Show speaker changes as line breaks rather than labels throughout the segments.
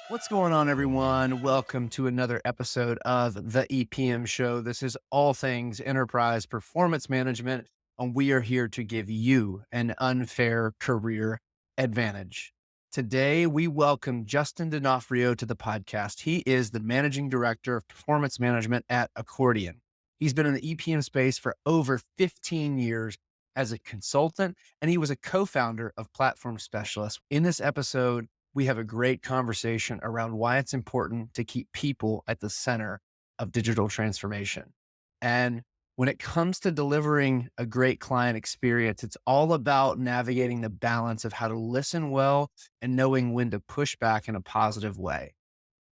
What's going on, everyone? Welcome to another episode of the EPM show. This is all things enterprise performance management, and we are here to give you an unfair career advantage. Today, we welcome Justin D'Onofrio to the podcast. He is the managing director of performance management at Accordion. He's been in the EPM space for over 15 years as a consultant, and he was a co-founder of Platform Specialist. In this episode, we have a great conversation around why it's important to keep people at the center of digital transformation. And when it comes to delivering a great client experience, it's all about navigating the balance of how to listen well and knowing when to push back in a positive way.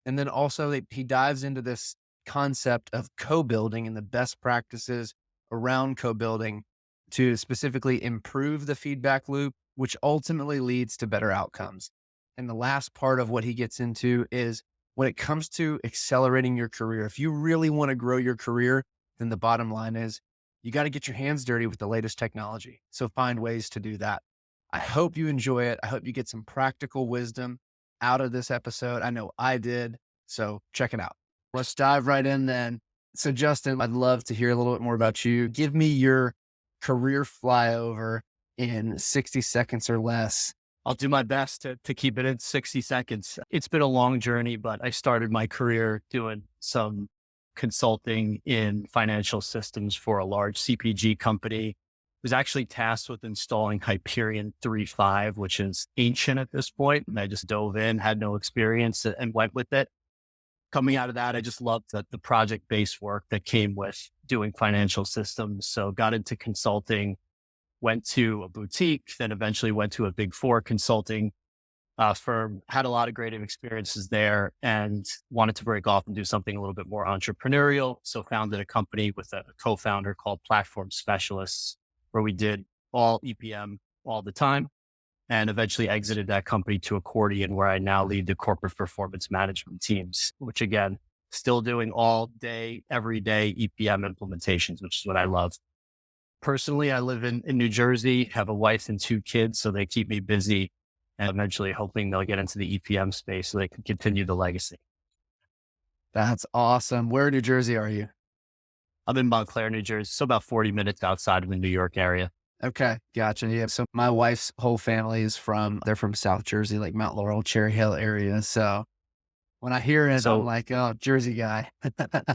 And then also he dives into this concept of co-building and the best practices around co-building to specifically improve the feedback loop, which ultimately leads to better outcomes. And the last part of what he gets into is when it comes to accelerating your career, if you really want to grow your career, then the bottom line is you got to get your hands dirty with the latest technology. So find ways to do that. I hope you enjoy it. I hope you get some practical wisdom out of this episode. I know I did. So check it out. Let's dive right in then. So Justin, I'd love to hear a little bit more about you. Give me your career flyover in 60 seconds or less.
I'll do my best to keep it in 60 seconds. It's been a long journey, but I started my career doing some consulting in financial systems for a large CPG company. Was actually tasked with installing Hyperion 3.5, which is ancient at this point. And I just dove in, had no experience and went with it. Coming out of that, I just loved the project-based work that came with doing financial systems. So got into consulting, went to a boutique, then eventually went to a big four consulting firm, had a lot of great experiences there and wanted to break off and do something a little bit more entrepreneurial. So founded a company with a co-founder called Platform Specialists, where we did all EPM all the time and eventually exited that company to Accordion, where I now lead the corporate performance management teams, which again, still doing all day, every day EPM implementations, which is what I love. Personally, I live in New Jersey, have a wife and two kids, so they keep me busy and eventually hoping they'll get into the EPM space so they can continue the legacy.
That's awesome. Where in New Jersey are you?
I'm in Montclair, New Jersey, so about 40 minutes outside of the New York area.
Okay. Gotcha. Yeah. So my wife's whole family is they're from South Jersey, like Mount Laurel, Cherry Hill area. So when I hear it, I'm like, oh, Jersey guy.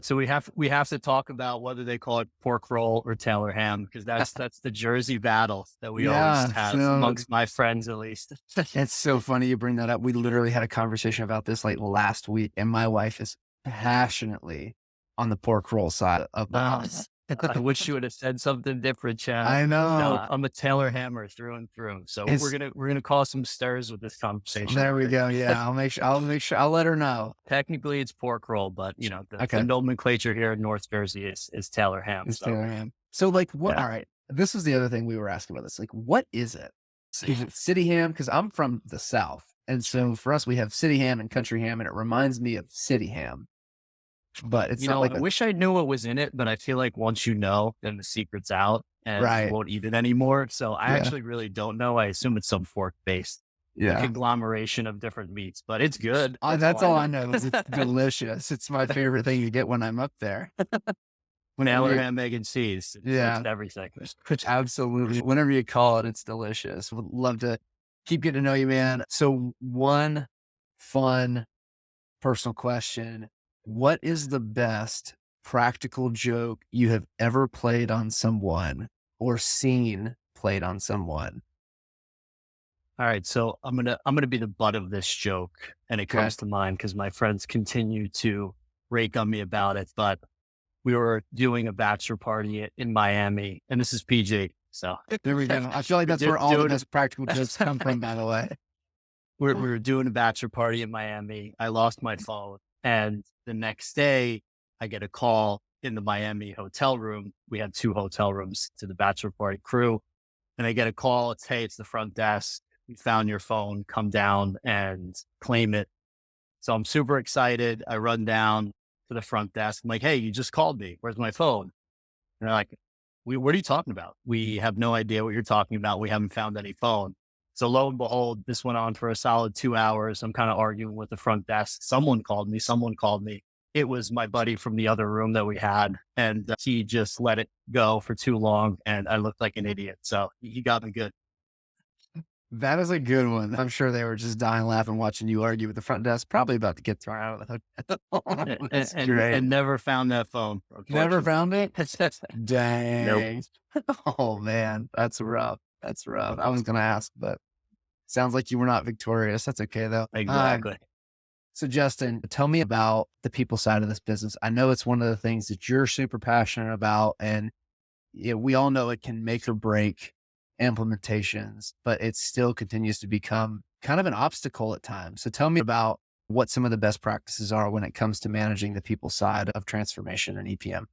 So we have to talk about whether they call it pork roll or Taylor ham, because that's the Jersey battle that we always have amongst my friends, at least.
It's so funny you bring that up. We literally had a conversation about this like last week, and my wife is passionately on the pork roll side of the house.
I wish you would have said something different, Chad.
I know.
No, I'm a Taylor hammer through and through. So we're gonna cause some stirs with this conversation.
There we go. Yeah, I'll make sure. I'll let her know.
Technically, it's pork roll, but the nomenclature here in North Jersey is Taylor ham.
It's Taylor ham. So like what? Yeah. All right. This was the other thing we were asking about this. Like, what is it? Is it city ham? Because I'm from the South, and so for us, we have city ham and country ham, and it reminds me of city ham. But it's not like
I wish I knew what was in it, but I feel like once you know, then the secret's out and you won't eat it anymore. So I actually really don't know. I assume it's some fork based conglomeration of different meats, but it's good.
That's all I know. It's delicious. It's my favorite thing to get when I'm up there.
Taylor ham, egg, and cheese. It's everything.
Absolutely. Whenever you call it, it's delicious. Would love to keep getting to know you, man. So one fun personal question. What is the best practical joke you have ever played on someone or seen played on someone?
All right. So I'm going to be the butt of this joke, and it comes to mind because my friends continue to rake on me about it, but we were doing a bachelor party in Miami, and this is PG. So
there we go. I feel like that's where all the best practical jokes come from, by the way.
We were doing a bachelor party in Miami. I lost my phone. And the next day, I get a call in the Miami hotel room. We had 2 hotel rooms to the bachelor party crew. And I get a call. It's the front desk. We found your phone. Come down and claim it. So I'm super excited. I run down to the front desk. I'm like, hey, you just called me. Where's my phone? And they're like, what are you talking about? We have no idea what you're talking about. We haven't found any phone. So lo and behold, this went on for a solid 2 hours. I'm kind of arguing with the front desk. Someone called me. Someone called me. It was my buddy from the other room that we had, and he just let it go for too long, and I looked like an idiot. So he got me good.
That is a good one. I'm sure they were just dying laughing watching you argue with the front desk, probably about to get thrown out of the hotel.
and,
That's
and,
great.
and never found that phone,
Never
unfortunately.
found it?
Nope.
Dang. Oh, man. That's rough. That's rough. I was gonna ask, but sounds like you were not victorious. That's okay, though.
Exactly.
So Justin, tell me about the people side of this business. I know it's one of the things that you're super passionate about, and we all know it can make or break implementations, but it still continues to become kind of an obstacle at times. So tell me about what some of the best practices are when it comes to managing the people side of transformation and EPM.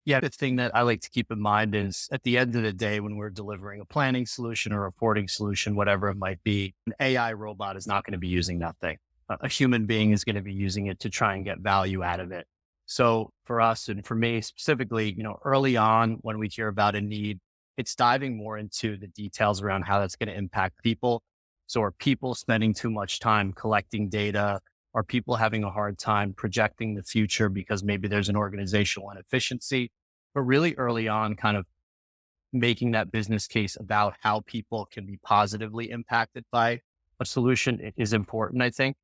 Yeah, the thing that I like to keep in mind is at the end of the day, when we're delivering a planning solution or reporting solution, whatever it might be, an AI robot is not going to be using that thing. A human being is going to be using it to try and get value out of it. So for us and for me specifically, early on when we hear about a need, it's diving more into the details around how that's going to impact people. So are people spending too much time collecting data? Are people having a hard time projecting the future because maybe there's an organizational inefficiency? But really early on, kind of making that business case about how people can be positively impacted by a solution is important, I think.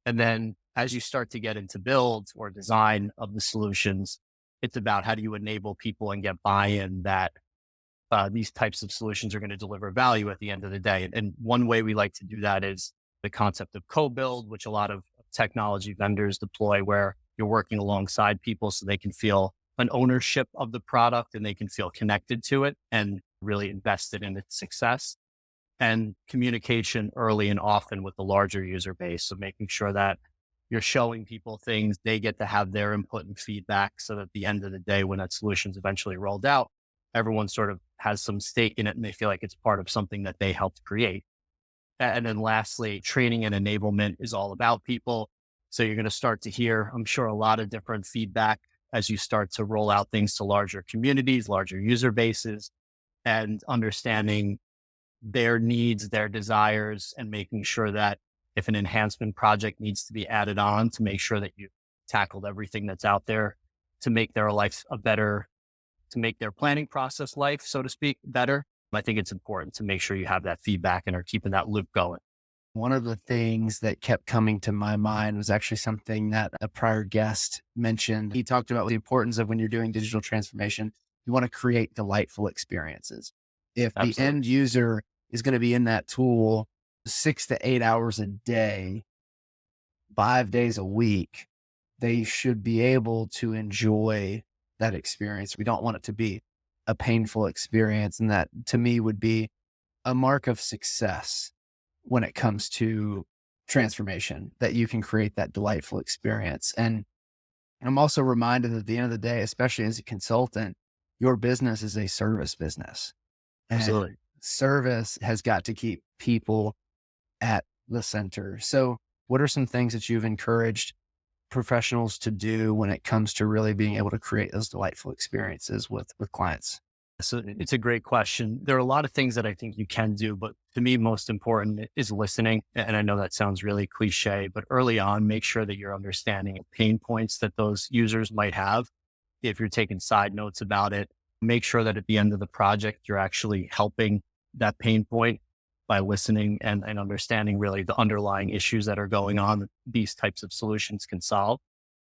And then as you start to get into build or design of the solutions, it's about how do you enable people and get buy-in that these types of solutions are going to deliver value at the end of the day. And one way we like to do that is the concept of co-build, which a lot of technology vendors deploy, where you're working alongside people so they can feel an ownership of the product and they can feel connected to it and really invested in its success. And communication early and often with the larger user base. So making sure that you're showing people things, they get to have their input and feedback so that at the end of the day, when that solution's eventually rolled out, everyone sort of has some stake in it and they feel like it's part of something that they helped create. And then lastly, training and enablement is all about people. So you're going to start to hear, I'm sure, a lot of different feedback as you start to roll out things to larger communities, larger user bases, and understanding their needs, their desires, and making sure that if an enhancement project needs to be added on, to make sure that you tackled everything that's out there to make their life to make their planning process life, so to speak, better. I think it's important to make sure you have that feedback and are keeping that loop going.
One of the things that kept coming to my mind was actually something that a prior guest mentioned. He talked about the importance of when you're doing digital transformation, you want to create delightful experiences. If the
Absolutely.
end user is going to be in that tool 6 to 8 hours a day, 5 days a week, they should be able to enjoy that experience. We don't want it to be a painful experience. And that to me would be a mark of success when it comes to transformation, that you can create that delightful experience. And I'm also reminded that at the end of the day, especially as a consultant, your business is a service business, and
Absolutely.
service has got to keep people at the center. So what are some things that you've encouraged professionals to do when it comes to really being able to create those delightful experiences with clients?
So it's a great question. There are a lot of things that I think you can do, but to me, most important is listening. And I know that sounds really cliche, but early on, make sure that you're understanding pain points that those users might have. If you're taking side notes about it, make sure that at the end of the project, you're actually helping that pain point by listening and understanding really the underlying issues that are going on that these types of solutions can solve.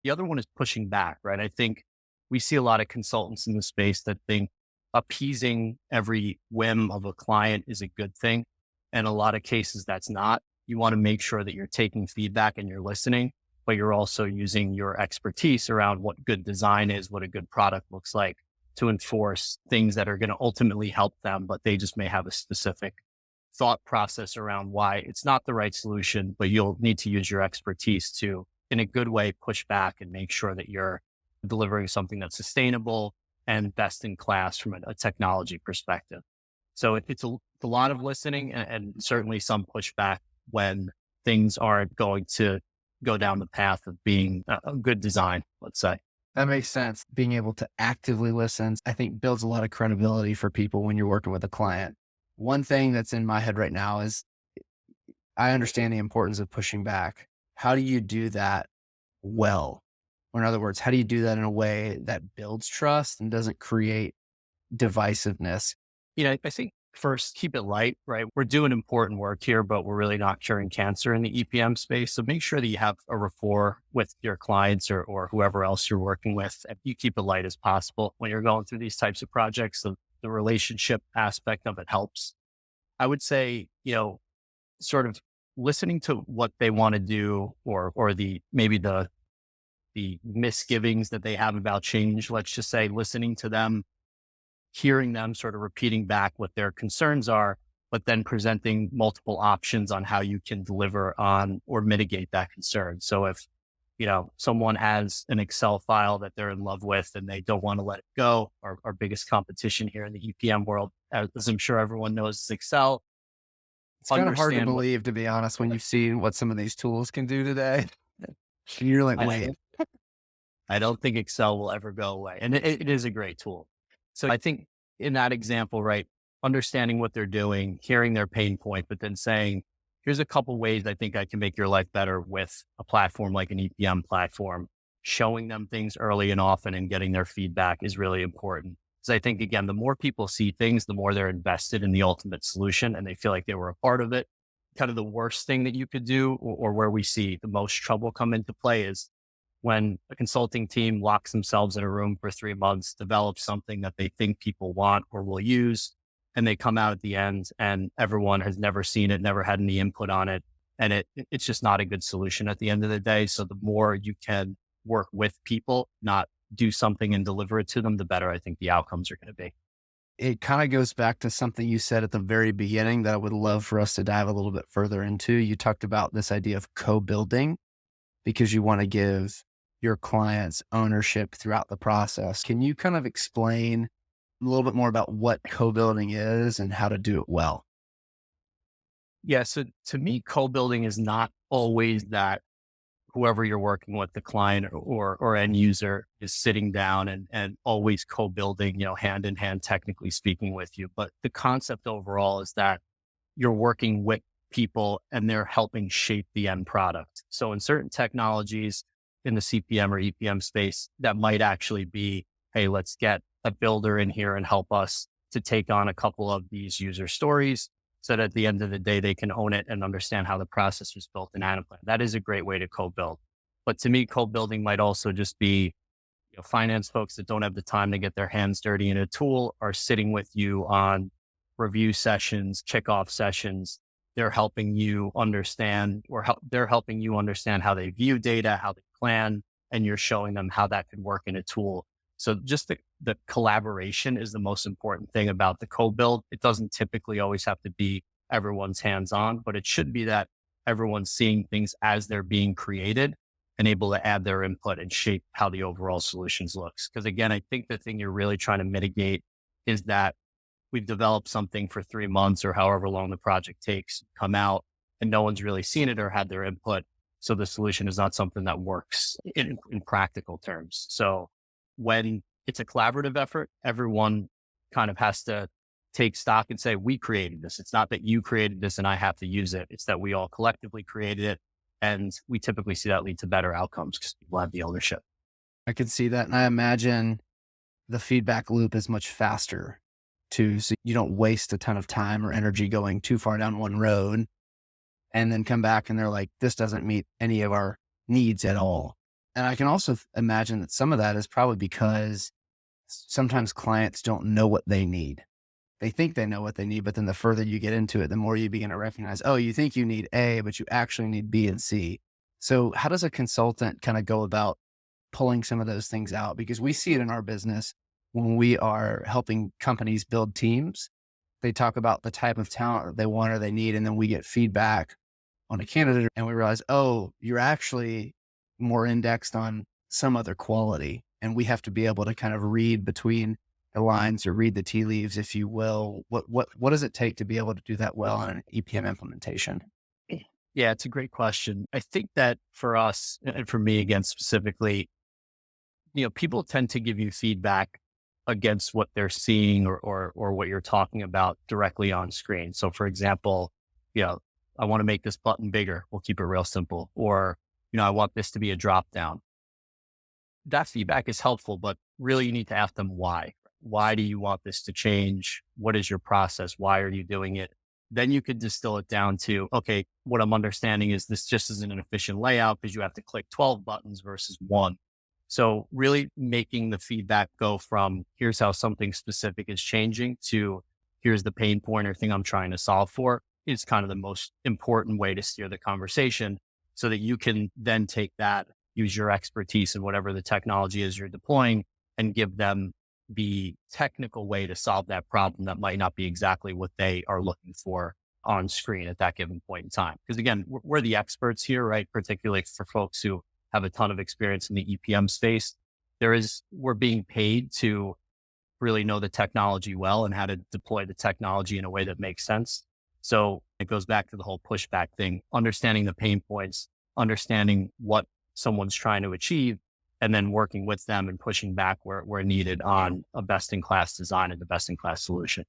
The other one is pushing back, right? I think we see a lot of consultants in the space that think appeasing every whim of a client is a good thing. And a lot of cases that's not. You want to make sure that you're taking feedback and you're listening, but you're also using your expertise around what good design is, what a good product looks like to enforce things that are going to ultimately help them, but they just may have a specific thought process around why it's not the right solution, but you'll need to use your expertise to, in a good way, push back and make sure that you're delivering something that's sustainable and best in class from a technology perspective. So it's a lot of listening and certainly some pushback when things aren't going to go down the path of being a good design, let's say.
That makes sense. Being able to actively listen, I think builds a lot of credibility for people when you're working with a client. One thing that's in my head right now is I understand the importance of pushing back. How do you do that well? Or in other words, how do you do that in a way that builds trust and doesn't create divisiveness?
I think first keep it light, right? We're doing important work here, but we're really not curing cancer in the EPM space. So make sure that you have a rapport with your clients or whoever else you're working with. And you keep it light as possible when you're going through these types of projects. The relationship aspect of it helps. I would say, sort of listening to what they want to do or maybe the misgivings that they have about change. Let's just say listening to them, hearing them sort of repeating back what their concerns are, but then presenting multiple options on how you can deliver on or mitigate that concern. So if, someone has an Excel file that they're in love with and they don't want to let it go, our biggest competition here in the EPM world, as I'm sure everyone knows, is Excel.
It's kind of hard to
Understand what
believe, to be honest, when you've seen what some of these tools can do today. And you're like,
I,
wait,
I don't think Excel will ever go away. And it is a great tool. So I think in that example, right, understanding what they're doing, hearing their pain point, but then saying, here's a couple ways I think I can make your life better with a platform like an EPM platform. Showing them things early and often and getting their feedback is really important. Because I think, again, the more people see things, the more they're invested in the ultimate solution and they feel like they were a part of it. Kind of the worst thing that you could do, or where we see the most trouble come into play, is when a consulting team locks themselves in a room for 3 months, develops something that they think people want or will use, and they come out at the end and everyone has never seen it, never had any input on it. And it's just not a good solution at the end of the day. So the more you can work with people, not do something and deliver it to them, the better I think the outcomes are going to be.
it kind of goes back to something you said at the very beginning that I would love for us to dive a little bit further into. You talked about this idea of co-building because you want to give your clients ownership throughout the process. Can you kind of explain a little bit more about what co-building is and how to do it well?
Yeah. So to me, co-building is not always that whoever you're working with, the client or end user, is sitting down and always co-building, hand in hand, technically speaking, with you. But the concept overall is that you're working with people and they're helping shape the end product. So in certain technologies in the CPM or EPM space, that might actually be, hey, let's get a builder in here and help us to take on a couple of these user stories so that at the end of the day, they can own it and understand how the process was built in Anaplan. That is a great way to co-build. But to me, co-building might also just be, finance folks that don't have the time to get their hands dirty in a tool are sitting with you on review sessions, kickoff sessions. They're helping you understand, they're helping you understand how they view data, how they plan, and you're showing them how that could work in a tool. So just the collaboration is the most important thing about the co-build. It doesn't typically always have to be everyone's hands on, but it should be that everyone's seeing things as they're being created and able to add their input and shape how the overall solutions looks. Because again, I think the thing you're really trying to mitigate is that we've developed something for 3 months or however long the project takes, come out, and no one's really seen it or had their input. So the solution is not something that works in practical terms. So when it's a collaborative effort, everyone kind of has to take stock and say, we created this. It's not that you created this and I have to use it. It's that we all collectively created it. And we typically see that lead to better outcomes because people have the ownership.
I could see that. And I imagine the feedback loop is much faster too. So you don't waste a ton of time or energy going too far down one road and then come back and they're like, this doesn't meet any of our needs at all. And I can also imagine that some of that is probably because sometimes clients don't know what they need. They think they know what they need, but then the further you get into it, the more you begin to recognize, oh, you think you need A, but you actually need B and C. So how does a consultant kind of go about pulling some of those things out? Because we see it in our business when we are helping companies build teams. They talk about the type of talent they want or they need, and then we get feedback on a candidate and we realize, oh, you're actually more indexed on some other quality. And we have to be able to kind of read between the lines or read the tea leaves, if you will. What does it take to be able to do that well in an EPM implementation?
Yeah, it's a great question. I think that for us and for me again specifically, people tend to give you feedback against what they're seeing or what you're talking about directly on screen. So for example, you know, I want to make this button bigger. We'll keep it real simple. Or, I want this to be a drop down. That feedback is helpful, but really you need to ask them why. Why do you want this to change? What is your process? Why are you doing it? Then you could distill it down to, okay, what I'm understanding is this just isn't an efficient layout because you have to click 12 buttons versus one. So really making the feedback go from here's how something specific is changing to here's the pain point or thing I'm trying to solve for is kind of the most important way to steer the conversation so that you can then take that, use your expertise in whatever the technology is you're deploying and give them the technical way to solve that problem that might not be exactly what they are looking for on screen at that given point in time. Because again, we're the experts here, right? Particularly for folks who have a ton of experience in the EPM space. We're being paid to really know the technology well and how to deploy the technology in a way that makes sense. So it goes back to the whole pushback thing, understanding the pain points, understanding what someone's trying to achieve, and then working with them and pushing back where needed on a best in class design and the best in class solution.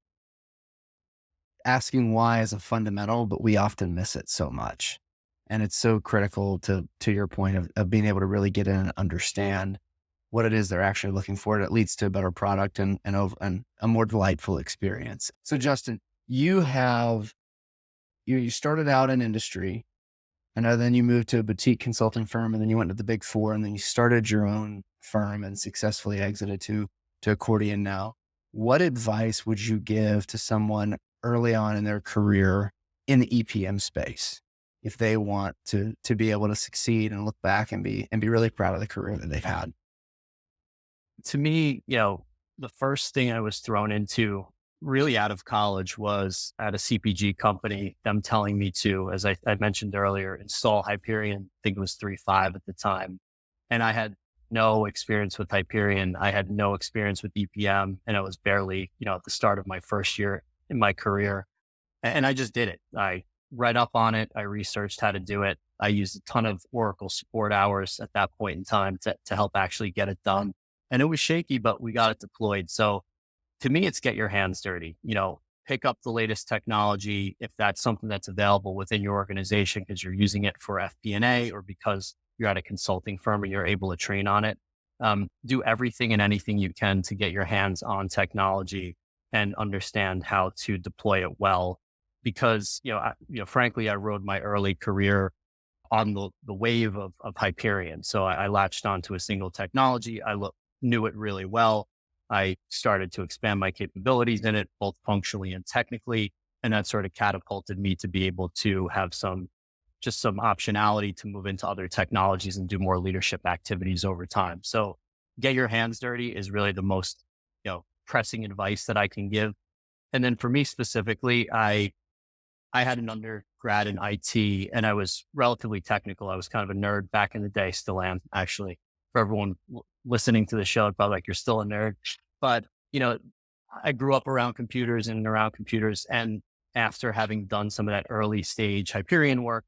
Asking why is a fundamental, but we often miss it so much. And it's so critical to your point of being able to really get in and understand what it is they're actually looking for. That leads to a better product and a more delightful experience. So Justin, you started out in industry. I know then you moved to a boutique consulting firm and then you went to the big four and then you started your own firm and successfully exited to Accordion now. What advice would you give to someone early on in their career in the EPM space if they want to be able to succeed and look back and be really proud of the career that they've had?
To me, the first thing I was thrown into really out of college was at a CPG company, them telling me to, as I mentioned earlier, install Hyperion. I think it was 3.5 at the time. And I had no experience with Hyperion. I had no experience with EPM. And I was barely, at the start of my first year in my career. And I just did it. I read up on it. I researched how to do it. I used a ton of Oracle support hours at that point in time to help actually get it done. And it was shaky, but we got it deployed. So to me, it's get your hands dirty, pick up the latest technology. If that's something that's available within your organization because you're using it for FP&A or because you're at a consulting firm and you're able to train on it, do everything and anything you can to get your hands on technology and understand how to deploy it well. Because, frankly, I rode my early career on the wave of Hyperion. So I latched onto a single technology. Knew it really well. I started to expand my capabilities in it, both functionally and technically. And that sort of catapulted me to be able to have some optionality to move into other technologies and do more leadership activities over time. So get your hands dirty is really the most, pressing advice that I can give. And then for me specifically, I had an undergrad in IT and I was relatively technical. I was kind of a nerd back in the day, still am actually. For everyone listening to the show, it's probably like you're still a nerd. But, I grew up around computers and around computers. And after having done some of that early stage Hyperion work,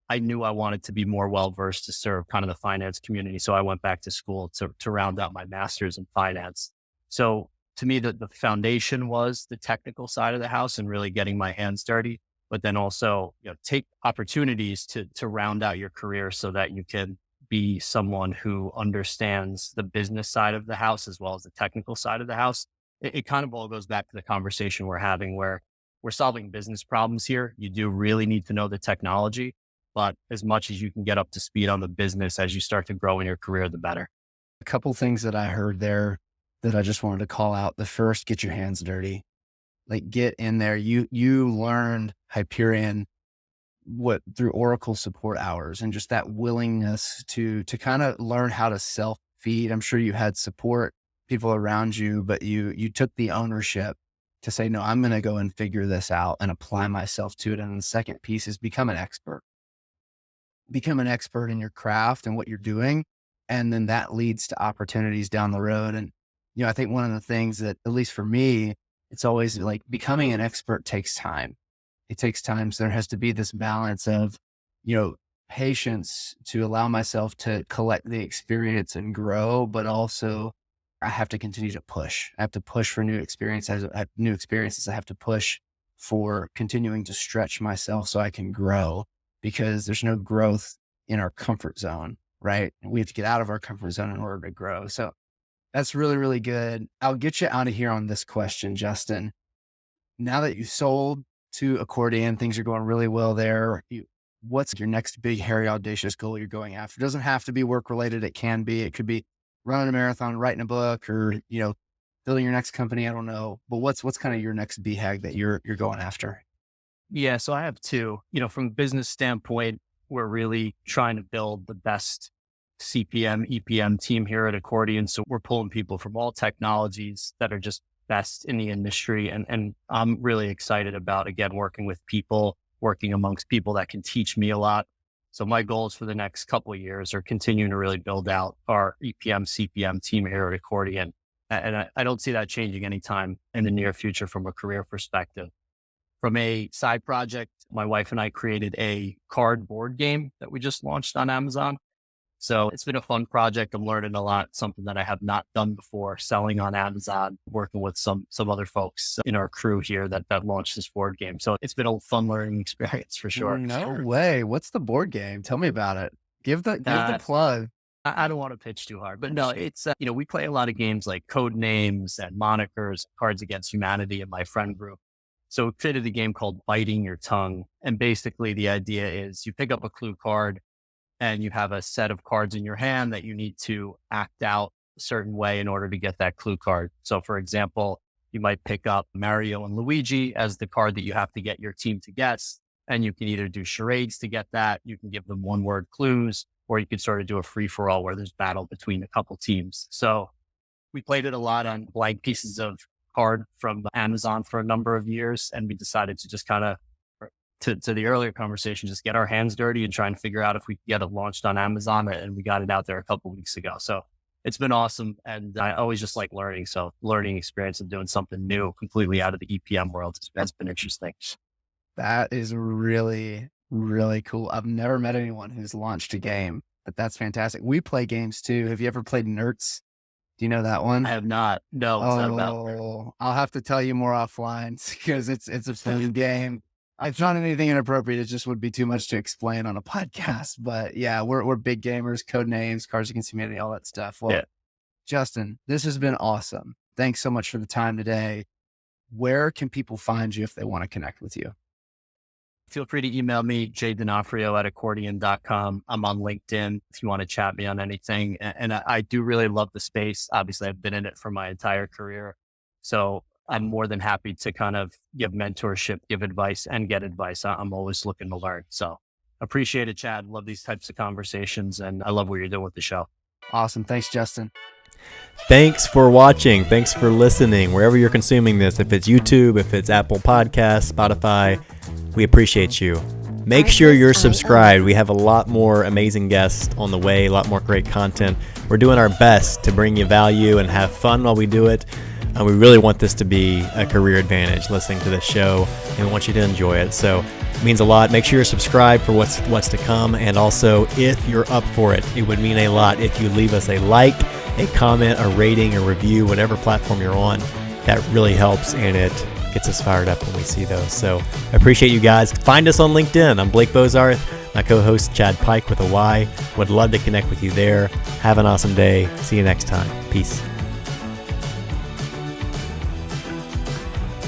I knew I wanted to be more well versed to serve kind of the finance community. So I went back to school to round out my master's in finance. So to me, the foundation was the technical side of the house and really getting my hands dirty, but then also, take opportunities to round out your career so that you can be someone who understands the business side of the house as well as the technical side of the house. It kind of all goes back to the conversation we're having where we're solving business problems here. You do really need to know the technology, but as much as you can get up to speed on the business as you start to grow in your career, the better.
A couple things that I heard there that I just wanted to call out. The first, get your hands dirty. Like get in there. You learned Hyperion through Oracle support hours and just that willingness to kind of learn how to self feed. I'm sure you had support people around you, but you took the ownership to say, no, I'm going to go and figure this out and apply myself to it. And the second piece is become an expert in your craft and what you're doing. And then that leads to opportunities down the road. And, I think one of the things that, at least for me, it's always like becoming an expert takes time. It takes time. So there has to be this balance of, patience to allow myself to collect the experience and grow, but also I have to continue to push. I have to push for new experiences. New experiences. I have to push for continuing to stretch myself so I can grow, because there's no growth in our comfort zone, right? We have to get out of our comfort zone in order to grow. So that's really, really good. I'll get you out of here on this question, Justin. Now that you sold to Accordion, things are going really well there. What's your next big, hairy, audacious goal you're going after? It doesn't have to be work related. It can be. It could be running a marathon, writing a book, or building your next company. I don't know, but what's kind of your next BHAG that you're going after?
Yeah, so I have two. From a business standpoint, we're really trying to build the best CPM, EPM team here at Accordion. So we're pulling people from all technologies that are just best in the industry. And I'm really excited about, again, working with people, working amongst people that can teach me a lot. So my goals for the next couple of years are continuing to really build out our EPM, CPM team here at Accordion. And I don't see that changing anytime in the near future from a career perspective. From a side project, my wife and I created a card board game that we just launched on Amazon. So it's been a fun project. I'm learning a lot, something that I have not done before, selling on Amazon, working with some other folks in our crew here that launched this board game. So it's been a fun learning experience for sure.
No way. What's the board game? Tell me about it. Give the plug.
I don't want to pitch too hard, but no, it's, we play a lot of games like code names and monikers, Cards Against Humanity in my friend group. So we created a game called Biting Your Tongue. And basically the idea is you pick up a clue card and you have a set of cards in your hand that you need to act out a certain way in order to get that clue card. So for example, you might pick up Mario and Luigi as the card that you have to get your team to guess. And you can either do charades to get that. You can give them one word clues, or you could sort of do a free for all where there's battle between a couple teams. So we played it a lot on blank pieces of card from Amazon for a number of years. And we decided to just kind of, to the earlier conversation, just get our hands dirty and try and figure out if we could get it launched on Amazon. And we got it out there a couple of weeks ago. So it's been awesome. And I always just like learning. So learning experience of doing something new completely out of the EPM world has been interesting.
That is really, really cool. I've never met anyone who's launched a game, but that's fantastic. We play games too. Have you ever played Nerds? Do you know that one?
I have not. No, what's that about?
I'll have to tell you more offline because it's a fun game. It's not anything inappropriate. It just would be too much to explain on a podcast. But yeah, we're big gamers, code names, Cards Against Humanity, all that stuff. Well,
yeah.
Justin, this has been awesome. Thanks so much for the time today. Where can people find you if they want to connect with you?
Feel free to email me, jdonofrio@accordion.com. I'm on LinkedIn if you want to chat me on anything. And I do really love the space. Obviously, I've been in it for my entire career. So I'm more than happy to kind of give mentorship, give advice, and get advice. I'm always looking to learn. So appreciate it, Chad. Love these types of conversations. And I love what you're doing with the show.
Awesome. Thanks, Justin.
Thanks for watching. Thanks for listening. Wherever you're consuming this, if it's YouTube, if it's Apple Podcasts, Spotify, we appreciate you. Make sure you're subscribed. We have a lot more amazing guests on the way, a lot more great content. We're doing our best to bring you value and have fun while we do it. We really want this to be a career advantage listening to this show, and we want you to enjoy it. So it means a lot. Make sure you're subscribed for what's to come. And also, if you're up for it, it would mean a lot if you leave us a like, a comment, a rating, a review, whatever platform you're on. That really helps, and it gets us fired up when we see those. So I appreciate you guys. Find us on LinkedIn. I'm Blake Bozarth, my co-host Chad Pike with a Y. Would love to connect with you there. Have an awesome day. See you next time. Peace.